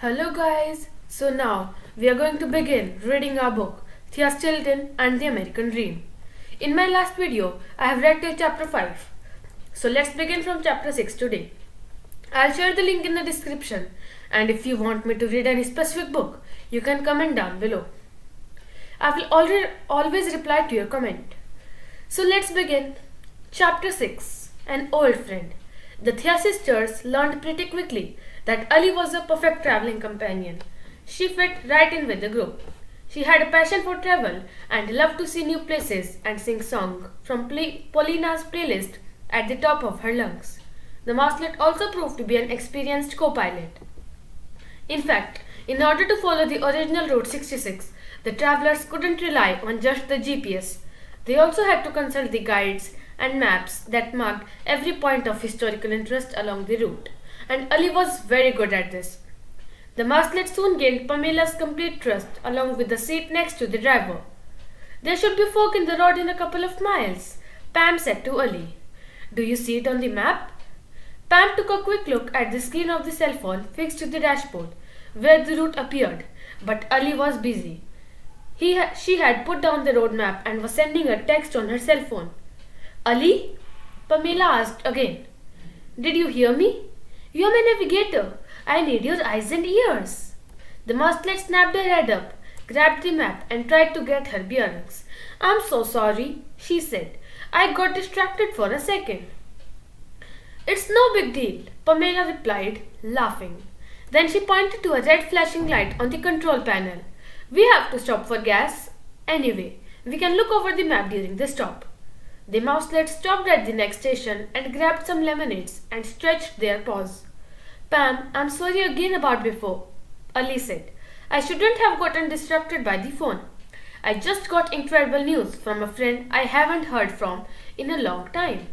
Hello guys, so now we are going to begin reading our book Thea Stilton and the American Dream. In my last video, I have read till chapter 5. So let's begin from chapter 6 today. I'll share the link in the description, and if you want me to read any specific book, you can comment down below. I will always reply to your comment. So let's begin. Chapter 6, An Old Friend. The Thea sisters learned pretty quickly that Ali was a perfect traveling companion. She fit right in with the group. She had a passion for travel and loved to see new places and sing songs from Paulina's playlist at the top of her lungs. The mouselet also proved to be an experienced co-pilot. In fact, in order to follow the original Route 66, the travelers couldn't rely on just the GPS. They also had to consult the guides and maps that marked every point of historical interest along the route, and Ali was very good at this. The mouselet soon gained Pamela's complete trust along with the seat next to the driver. There should be fork in the road in a couple of miles, Pam said to Ali. Do you see it on the map? Pam took a quick look at the screen of the cell phone fixed to the dashboard, where the route appeared, but Ali was busy. She had put down the road map and was sending a text on her cell phone. Ali? Pamela asked again. Did you hear me? You are my navigator. I need your eyes and ears. The mouselet snapped her head up, grabbed the map, and tried to get her bearings. I'm so sorry, she said. I got distracted for a second. It's no big deal, Pamela replied, laughing. Then she pointed to a red flashing light on the control panel. We have to stop for gas. Anyway, we can look over the map during the stop. The mouselet stopped at the next station and grabbed some lemonades and stretched their paws. Pam, I'm sorry again about before, Ali said. I shouldn't have gotten distracted by the phone. I just got incredible news from a friend I haven't heard from in a long time.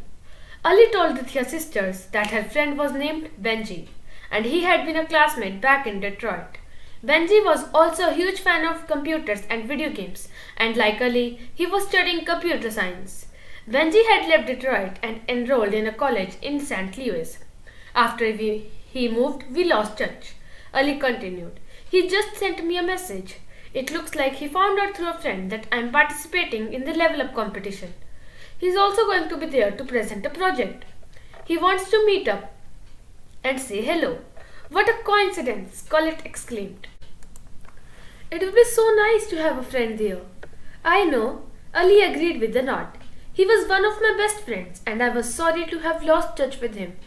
Ali told the Thea sisters that her friend was named Benji, and he had been a classmate back in Detroit. Benji was also a huge fan of computers and video games, and like Ali, he was studying computer science. Benji had left Detroit and enrolled in a college in St. Louis. After he moved, we lost touch. Ali continued. He just sent me a message. It looks like he found out through a friend that I am participating in the level up competition. He's also going to be there to present a project. He wants to meet up and say hello. What a coincidence, Colette exclaimed. It would be so nice to have a friend there. I know, Ali agreed with a nod. He was one of my best friends, and I was sorry to have lost touch with him.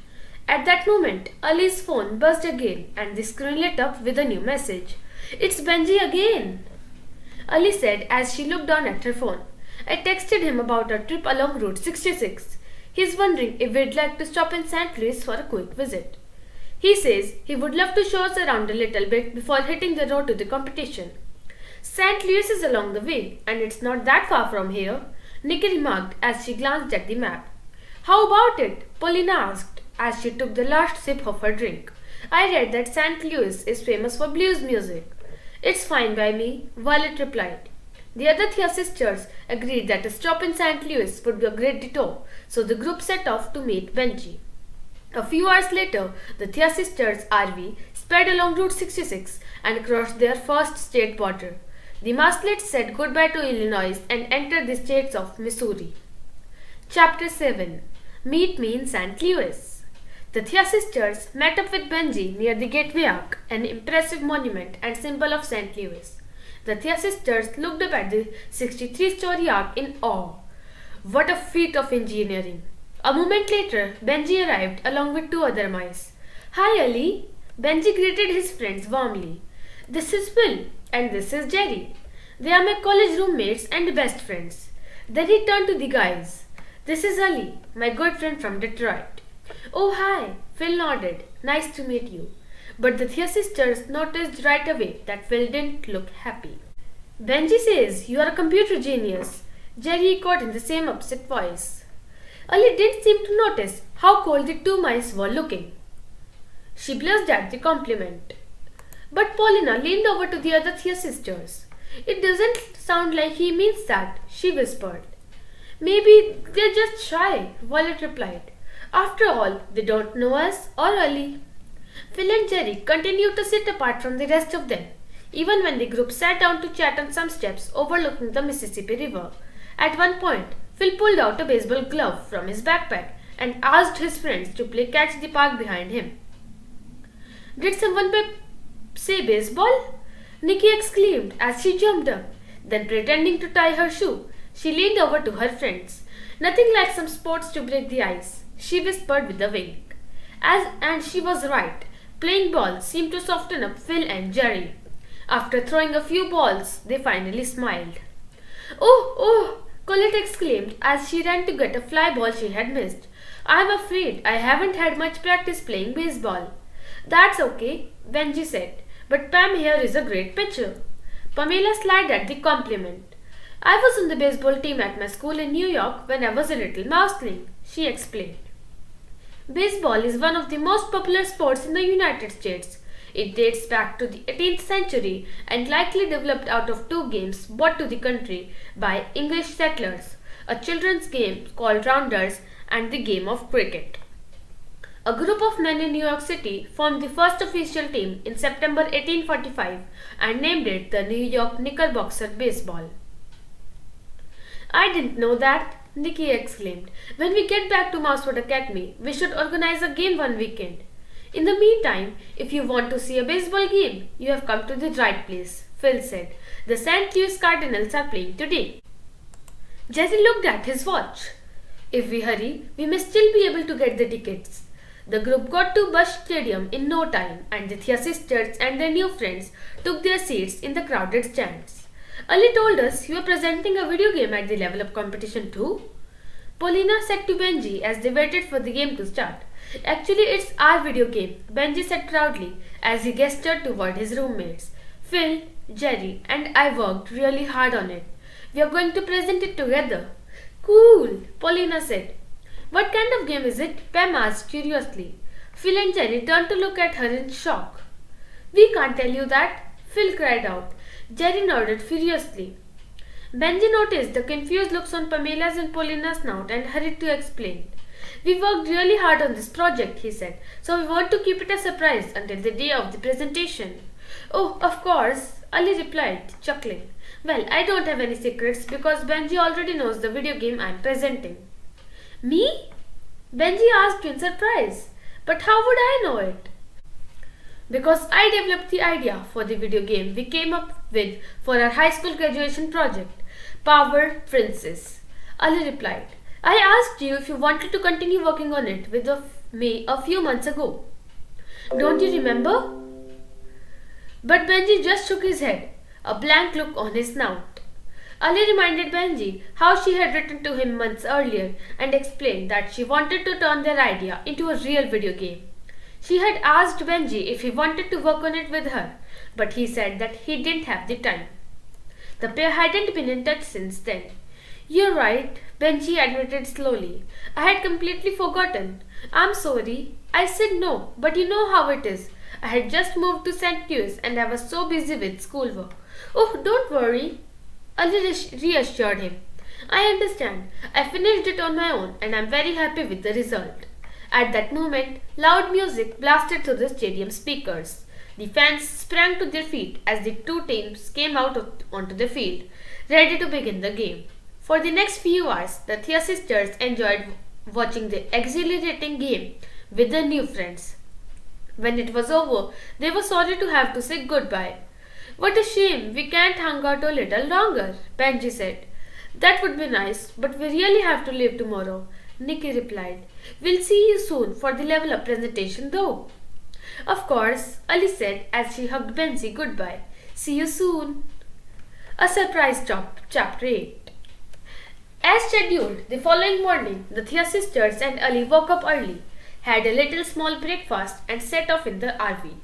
At that moment, Ali's phone buzzed again, and the screen lit up with a new message. It's Benji again, Ali said as she looked down at her phone. I texted him about our trip along Route 66. He's wondering if we'd like to stop in St. Louis for a quick visit. He says he would love to show us around a little bit before hitting the road to the competition. St. Louis is along the way, and it's not that far from here, Nikki remarked as she glanced at the map. How about it? Paulina asked as she took the last sip of her drink. I read that St. Louis is famous for blues music. It's fine by me, Violet replied. The other Thea sisters agreed that a stop in St. Louis would be a great detour, so the group set off to meet Benji. A few hours later, the Thea sisters' RV sped along Route 66 and crossed their first state border. The mouselets said goodbye to Illinois and entered the states of Missouri. Chapter 7, Meet Me in St. Louis. The Thea sisters met up with Benji near the Gateway Arch, an impressive monument and symbol of St. Louis. The Thea sisters looked up at the 63-story arch in awe. What a feat of engineering! A moment later, Benji arrived along with two other mice. Hi, Ali. Benji greeted his friends warmly. This is Will, and this is Jerry. They are my college roommates and best friends. Then he turned to the guys. This is Ali, my good friend from Detroit. Oh, hi, Phil nodded. Nice to meet you. But the Thea sisters noticed right away that Phil didn't look happy. Benji says you are a computer genius, Jerry echoed in the same upset voice. Ali didn't seem to notice how cold the two mice were looking. She blushed at the compliment. But Paulina leaned over to the other Thea sisters. It doesn't sound like he means that, she whispered. Maybe they're just shy, Violet replied. After all, they don't know us or Ali. Phil and Jerry continued to sit apart from the rest of them, even when the group sat down to chat on some steps overlooking the Mississippi River. At one point, Phil pulled out a baseball glove from his backpack and asked his friends to play catch the park behind him. "Did someone say baseball?" Nikki exclaimed as she jumped up. Then, pretending to tie her shoe, she leaned over to her friends. "Nothing like some sports to break the ice," she whispered with a wink. And she was right. Playing ball seemed to soften up Phil and Jerry. After throwing a few balls, they finally smiled. "Oh, oh!" Colette exclaimed as she ran to get a fly ball she had missed. "I'm afraid I haven't had much practice playing baseball." "That's okay," Benji said. "But Pam here is a great pitcher." Pamela smiled at the compliment. "I was on the baseball team at my school in New York when I was a little mouseling," she explained. Baseball is one of the most popular sports in the United States. It dates back to the 18th century and likely developed out of two games brought to the country by English settlers, a children's game called rounders and the game of cricket. A group of men in New York City formed the first official team in September 1845 and named it the New York Knickerbocker Baseball. "I didn't know that," Nikki exclaimed. "When we get back to Mousewood Academy, we should organize a game one weekend. In the meantime, if you want to see a baseball game, you have come to the right place," Phil said. "The St. Louis Cardinals are playing today." Jerry looked at his watch. "If we hurry, we may still be able to get the tickets." The group got to Busch Stadium in no time, and the Thea sisters and their new friends took their seats in the crowded stands. "Ali told us you were presenting a video game at the level up competition too?" Paulina said to Benji as they waited for the game to start. "Actually, it's our video game," Benji said proudly as he gestured toward his roommates. "Phil, Jerry, and I worked really hard on it. We are going to present it together." "Cool," Paulina said. "What kind of game is it?" Pam asked curiously. Phil and Jerry turned to look at her in shock. "We can't tell you that," Phil cried out. Jerry nodded furiously. Benji noticed the confused looks on Pamela's and Paulina's snout and hurried to explain. "We worked really hard on this project," he said, "so we want to keep it a surprise until the day of the presentation." "Oh, of course," Ali replied, chuckling. "Well, I don't have any secrets because Benji already knows the video game I'm presenting." "Me?" Benji asked in surprise. "But how would I know it?" "Because I developed the idea for the video game we came up with for our high school graduation project, Power Princess," Ali replied. "I asked you if you wanted to continue working on it with me a few months ago. Don't you remember?" But Benji just shook his head, a blank look on his snout. Ali reminded Benji how she had written to him months earlier and explained that she wanted to turn their idea into a real video game. She had asked Benji if he wanted to work on it with her, but he said that he didn't have the time. The pair hadn't been in touch since then. "You're right," Benji admitted slowly. "I had completely forgotten. I'm sorry. I said no, but you know how it is. I had just moved to St. Louis and I was so busy with schoolwork." "Oh, don't worry," Ali reassured him. "I understand. I finished it on my own and I'm very happy with the result." At that moment, loud music blasted through the stadium speakers. The fans sprang to their feet as the two teams came out onto the field, ready to begin the game. For the next few hours, the Thea sisters enjoyed watching the exhilarating game with their new friends. When it was over, they were sorry to have to say goodbye. "What a shame we can't hang out a little longer," Benji said. "That would be nice, but we really have to leave tomorrow," Nikki replied. "We'll see you soon for the level up presentation though." "Of course," Ali said as she hugged Benji goodbye. "See you soon." A surprise chapter 8. As scheduled, the following morning, the Thea sisters and Ali woke up early, had a little small breakfast and set off in the RV.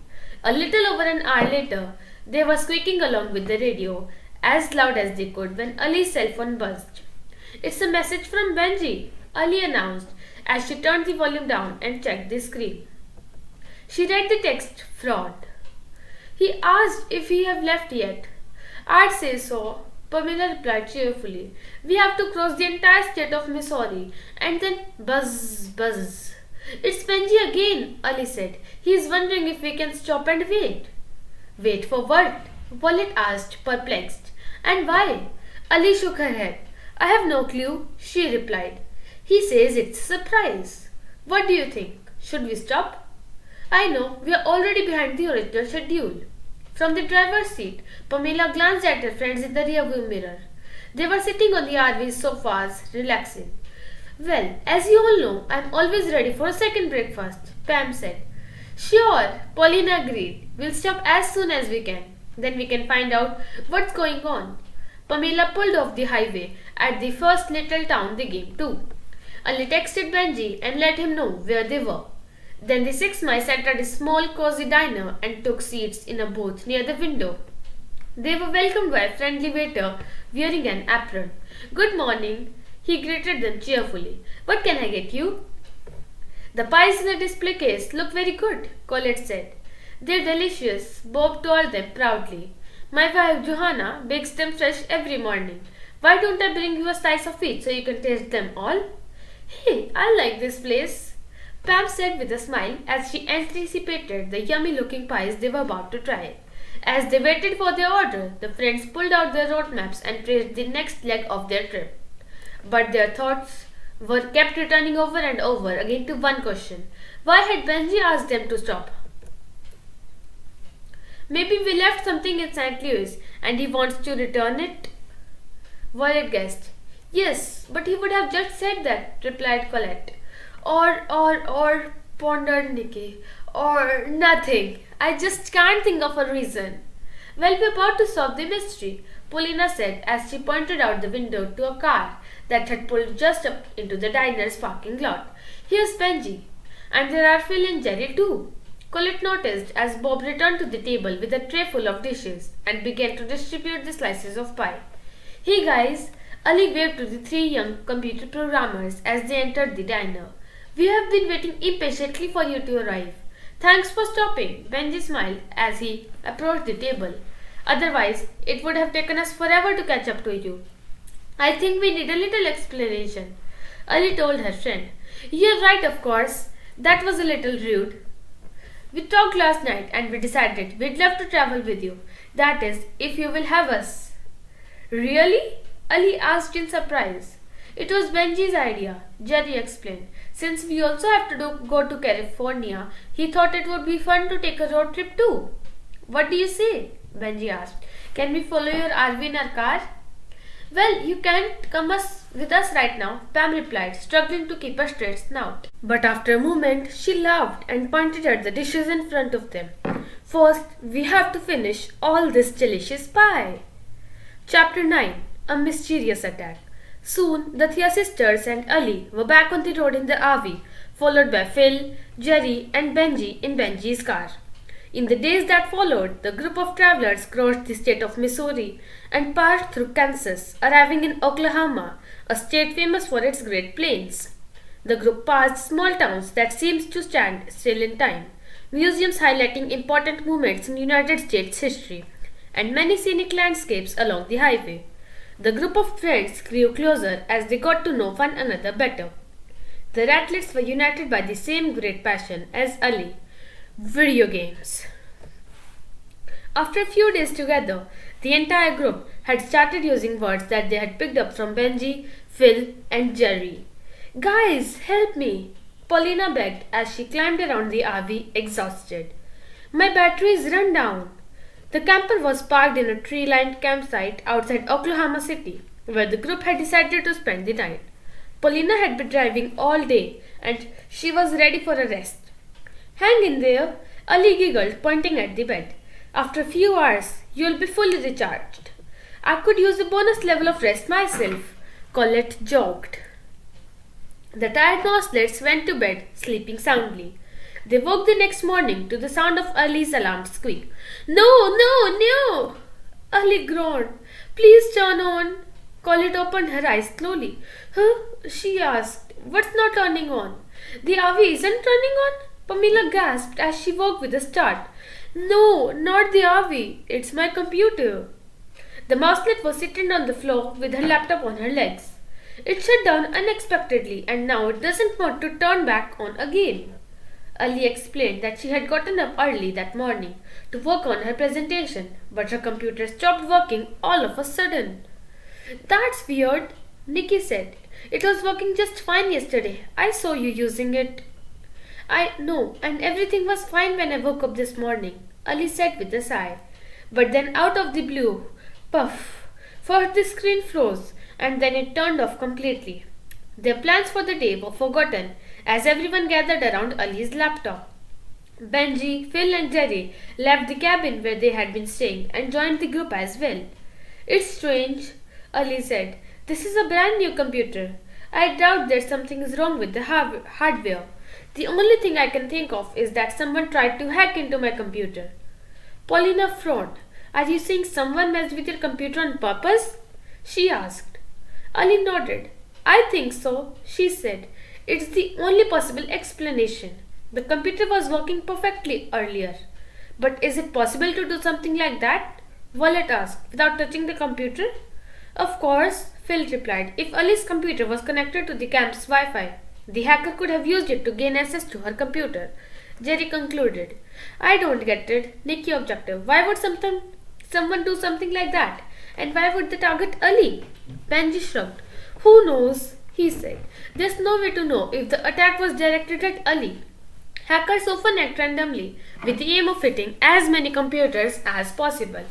A little over an hour later, they were squeaking along with the radio as loud as they could when Ali's cell phone buzzed. "It's a message from Benji," Ali announced as she turned the volume down and checked the screen. She read the text, "Fraud." "He asked if we have left yet." "I'd say so," Pamela replied cheerfully. "We have to cross the entire state of Missouri and then buzz, buzz." It's Benji again, Ali said. He is wondering if we can stop and wait. Wait for what? Paulette asked, perplexed. And why? Ali shook her head. I have no clue, she replied. He says it's a surprise. What do you think? Should we stop? I know, we are already behind the original schedule. From the driver's seat, Pamela glanced at her friends in the rearview mirror. They were sitting on the RV's sofas, relaxing. Well, as you all know, I'm always ready for a second breakfast, Pam said. Sure, Paulina agreed. We'll stop as soon as we can. Then we can find out what's going on. Pamela pulled off the highway at the first little town they came to. Ali texted Benji and let him know where they were. Then the 6 mice sat at a small cozy diner and took seats in a booth near the window. They were welcomed by a friendly waiter wearing an apron. Good morning, he greeted them cheerfully. What can I get you? The pies in the display case look very good, Colette said. They're delicious, Bob told them proudly. My wife Johanna bakes them fresh every morning. Why don't I bring you a slice of each so you can taste them all? Hey, I like this place, Pam said with a smile as she anticipated the yummy-looking pies they were about to try. As they waited for their order, the friends pulled out their road maps and traced the next leg of their trip. But their thoughts were kept returning over and over again to one question. Why had Benji asked them to stop? Maybe we left something in St. Louis and he wants to return it? Violet guessed. Yes, but he would have just said that, replied Colette. Or, pondered Nikki. Or nothing. I just can't think of a reason. Well, we're about to solve the mystery, Paulina said as she pointed out the window to a car that had pulled just up into the diner's parking lot. Here's Benji. And there are Phil and Jerry too. Colette noticed as Bob returned to the table with a tray full of dishes and began to distribute the slices of pie. Hey guys, Ali waved to the 3 young computer programmers as they entered the diner. We have been waiting impatiently for you to arrive. Thanks for stopping, Benji smiled as he approached the table. Otherwise, it would have taken us forever to catch up to you. I think we need a little explanation, Ali told her friend. You're right, of course. That was a little rude. We talked last night and we decided we'd love to travel with you. That is, if you will have us. Really? Ali asked in surprise. It was Benji's idea, Jerry explained. Since we also have to go to California, he thought it would be fun to take a road trip too. What do you say? Benji asked. Can we follow your RV in our car? Well, you can't come with us right now, Pam replied, struggling to keep a straight snout. But after a moment, she laughed and pointed at the dishes in front of them. First, we have to finish all this delicious pie. Chapter 9. A Mysterious Attack. Soon, the Thea sisters and Ali were back on the road in the RV, followed by Phil, Jerry and Benji in Benji's car. In the days that followed, the group of travelers crossed the state of Missouri and passed through Kansas, arriving in Oklahoma, a state famous for its Great Plains. The group passed small towns that seemed to stand still in time, museums highlighting important moments in United States history, and many scenic landscapes along the highway. The group of friends grew closer as they got to know one another better. The Ratlets were united by the same great passion as Ali, video games. After a few days together, the entire group had started using words that they had picked up from Benji, Phil, and Jerry. Guys, help me, Paulina begged as she climbed around the RV exhausted. My battery's run down. The camper was parked in a tree-lined campsite outside Oklahoma City, where the group had decided to spend the night. Paulina had been driving all day and she was ready for a rest. Hang in there, Ali giggled, pointing at the bed. After a few hours, you'll be fully recharged. I could use a bonus level of rest myself, Colette joked. The tired Noslets went to bed, sleeping soundly. They woke the next morning to the sound of Ali's alarm squeak. No! Ali groaned. Please turn on. Colette opened her eyes slowly. Huh? She asked. What's not turning on? The RV isn't turning on? Pamela gasped as she woke with a start. No, not the RV. It's my computer. The mouselet was sitting on the floor with her laptop on her legs. It shut down unexpectedly and now it doesn't want to turn back on again. Ali explained that she had gotten up early that morning to work on her presentation, but her computer stopped working all of a sudden. That's weird, Nikki said. It was working just fine yesterday. I saw you using it. I know, and everything was fine when I woke up this morning, Ali said with a sigh. But then out of the blue, puff, first the screen froze and then it turned off completely. Their plans for the day were forgotten as everyone gathered around Ali's laptop. Benji, Phil and Jerry left the cabin where they had been staying and joined the group as well. It's strange, Ali said. This is a brand new computer. I doubt that something is wrong with the hardware. The only thing I can think of is that someone tried to hack into my computer. Paulina frowned. Are you saying someone messed with your computer on purpose? She asked. Ali nodded. I think so, she said. It's the only possible explanation. The computer was working perfectly earlier. But is it possible to do something like that? Wallet asked, without touching the computer. Of course, Phil replied. If Ali's computer was connected to the camp's Wi-Fi, the hacker could have used it to gain access to her computer. Jerry concluded. I don't get it, Nikki objected. Why would someone do something like that? And why would they target Ali? Benji shrugged. Who knows? He said. There's no way to know if the attack was directed at Ali. Hackers often act randomly with the aim of hitting as many computers as possible.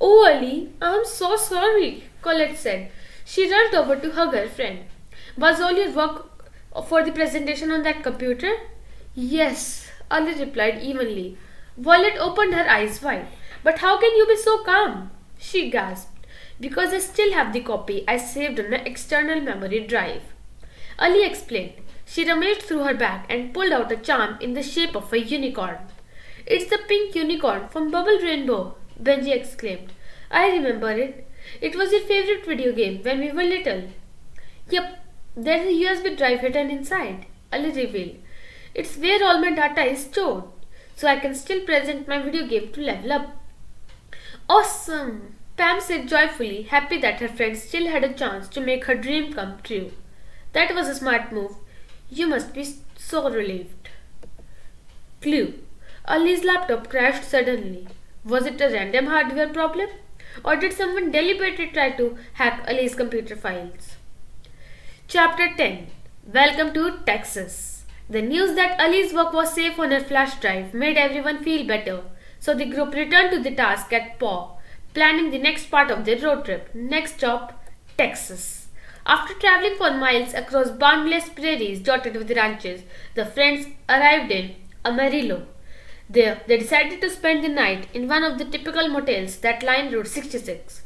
Oh, Ali, I'm so sorry, Colette said. She rushed over to hug her friend. Was all your work for the presentation on that computer? Yes, Ali replied evenly. Violet opened her eyes wide. But how can you be so calm? She gasped. Because I still have the copy I saved on my external memory drive. Ali explained. She rummaged through her bag and pulled out a charm in the shape of a unicorn. It's the pink unicorn from Bubble Rainbow, Benji exclaimed. I remember it. It was your favorite video game when we were little. Yep, there's a USB drive hidden inside, Ali revealed. It's where all my data is stored, so I can still present my video game to level up. Awesome! Pam said joyfully, happy that her friend still had a chance to make her dream come true. That was a smart move. You must be so relieved. Clue. Ali's laptop crashed suddenly. Was it a random hardware problem? Or did someone deliberately try to hack Ali's computer files? Chapter 10. Welcome to Texas. The news that Ali's work was safe on her flash drive made everyone feel better, so the group returned to the task at Paw, planning the next part of their road trip. Next stop, Texas. After traveling for miles across boundless prairies dotted with ranches, the friends arrived in Amarillo. There, they decided to spend the night in one of the typical motels that line Route 66.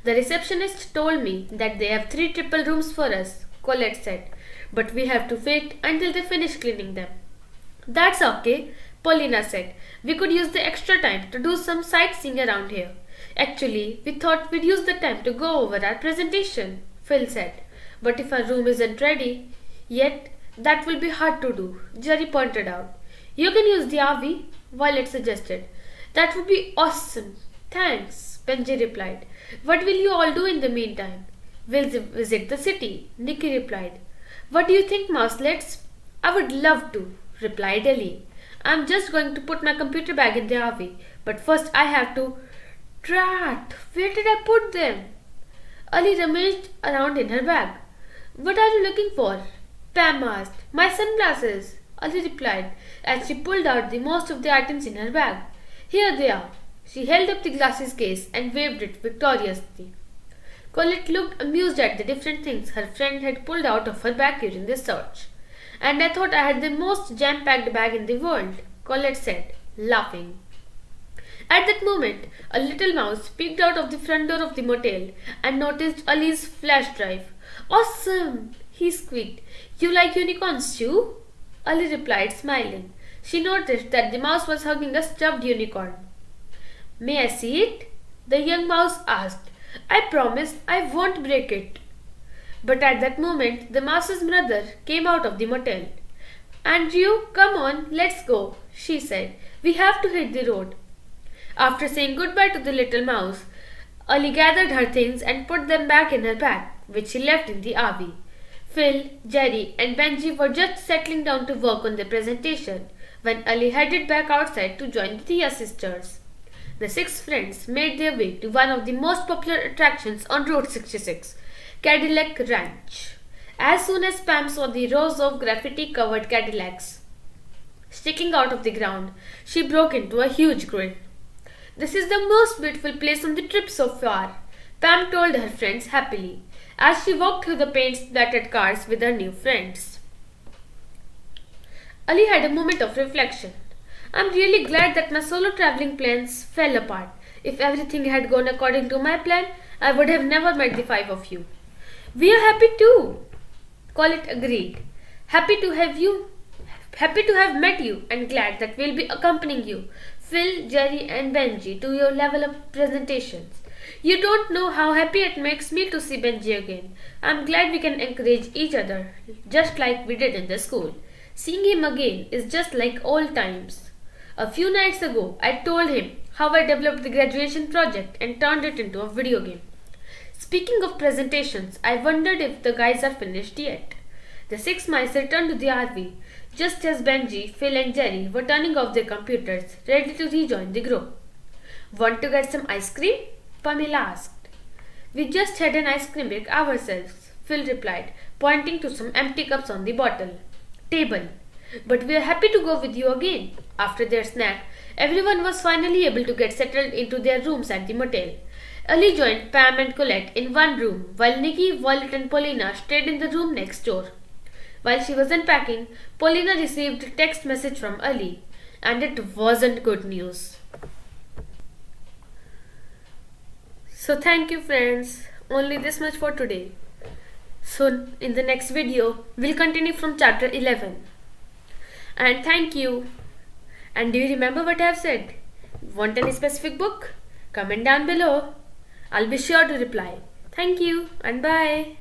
The receptionist told me that they have 3 triple rooms for us, Colette said, but we have to wait until they finish cleaning them. That's okay, Paulina said. We could use the extra time to do some sightseeing around here. Actually, we thought we'd use the time to go over our presentation, Phil said. But if our room isn't ready yet, that will be hard to do, Jerry pointed out. You can use the RV, Violet suggested. That would be awesome. Thanks, Benji replied. What will you all do in the meantime? We'll visit the city, Nikki replied. What do you think, Mouselets? I would love to, replied Ellie. I'm just going to put my computer bag in the RV, but first I have to... Drat! Where did I put them? Ali rummaged around in her bag. What are you looking for? Pam asked. My sunglasses, Ali replied as she pulled out the most of the items in her bag. Here they are. She held up the glasses case and waved it victoriously. Colette looked amused at the different things her friend had pulled out of her bag during the search. And I thought I had the most jam-packed bag in the world, Colette said, laughing. At that moment, a little mouse peeked out of the front door of the motel and noticed Ali's flash drive. Awesome! He squeaked. You like unicorns too? Ali replied, smiling. She noticed that the mouse was hugging a stuffed unicorn. May I see it? The young mouse asked. I promise I won't break it. But at that moment, the mouse's mother came out of the motel. Andrew, come on, let's go, she said. We have to hit the road. After saying goodbye to the little mouse, Ali gathered her things and put them back in her bag, which she left in the RV. Phil, Jerry, and Benji were just settling down to work on their presentation when Ali headed back outside to join the Thea sisters. The six friends made their way to one of the most popular attractions on Route 66, Cadillac Ranch. As soon as Pam saw the rows of graffiti-covered Cadillacs sticking out of the ground, she broke into a huge grin. "This is the most beautiful place on the trip so far," Pam told her friends happily as she walked through the paint-splattered cars with her new friends. Ali had a moment of reflection. "I'm really glad that my solo traveling plans fell apart. If everything had gone according to my plan, I would have never met the five of you." "We are happy too," Colette agreed. Happy to have met you and glad that we'll be accompanying you, Phil, Jerry and Benji, to your level of presentations. You don't know how happy it makes me to see Benji again. I'm glad we can encourage each other, just like we did in the school. Seeing him again is just like old times. A few nights ago, I told him how I developed the graduation project and turned it into a video game. Speaking of presentations, I wondered if the guys are finished yet. The six mice returned to the RV, just as Benji, Phil and Jerry were turning off their computers, ready to rejoin the group. "Want to get some ice cream?" Pamela asked. "We just had an ice cream break ourselves," Phil replied, pointing to some empty cups on the table. "But we are happy to go with you again." After their snack, everyone was finally able to get settled into their rooms at the motel. Ali joined Pam and Colette in one room, while Nikki, Violet and Paulina stayed in the room next door. While she was unpacking, Paulina received a text message from Ali, and it wasn't good news. So thank you friends, only this much for today. So in the next video, we'll continue from chapter 11. And thank you. And do you remember what I have said? Want any specific book? Comment down below. I'll be sure to reply. Thank you and bye.